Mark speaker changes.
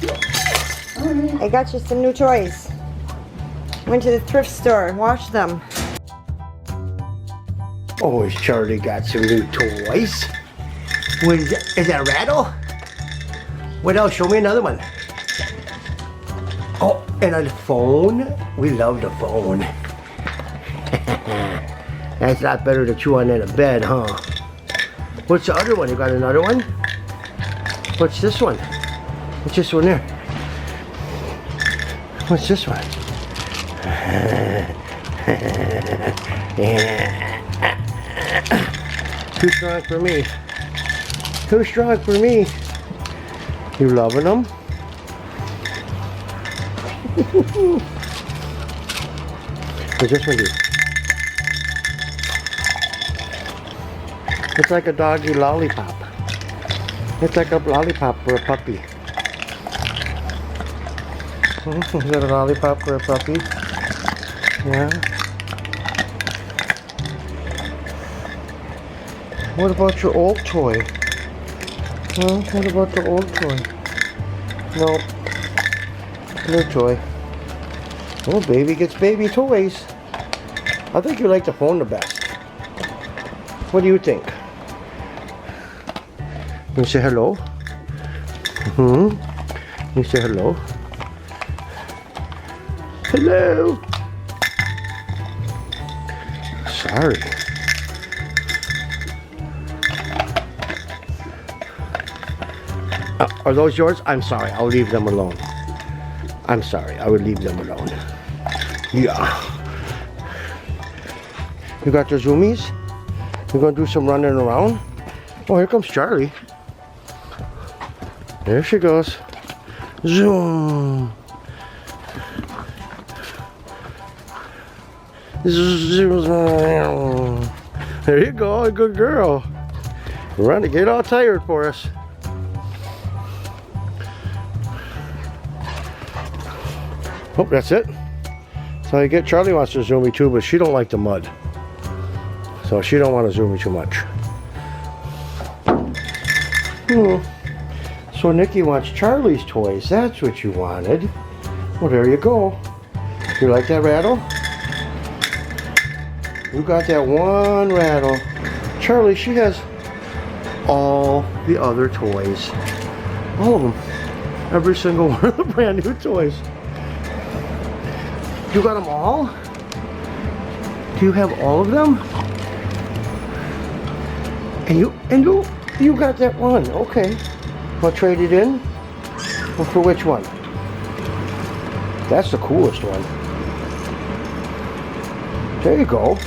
Speaker 1: I got you some new toys. Went to the thrift store, washed them.
Speaker 2: Oh, Charlie got some new toys. What is that? Is that a rattle? What else? Show me another one. Oh, and a phone. We love the phone. That's a lot better to chew on than a bed, huh? What's the other one? You got another one? What's this one? What's this one there? What's this one? Too strong for me. Too strong for me. You loving them? What's this one do? It's like a doggy lollipop. It's like a lollipop for a puppy. Is that a lollipop for a puppy? Yeah. What about your old toy? Huh? What about the old toy? Nope. New toy. Oh, baby gets baby toys. I think you like the phone the best. What do you think? You say hello? You say hello? Hello? Sorry. Are those yours? I'm sorry. I'll leave them alone. I'm sorry. I would leave them alone. Yeah. You got the zoomies? You gonna do some running around? Oh, here comes Charlie. There she goes. Zoom. Zoom. There you go, a good girl. Run to get all tired for us. Oh, that's it. So you get Charlie wants to zoom me too, but she don't like the mud. So she don't want to zoom me too much. So Nikki wants Charlie's toys. That's what you wanted. Well, there you go. You like that rattle? You got that one rattle. Charlie, she has all the other toys. All of them. Every single one of the brand new toys. You got them all? Do you have all of them? And you got that one. Okay. I'll trade it in. Well, for which one? That's the coolest one. There you go.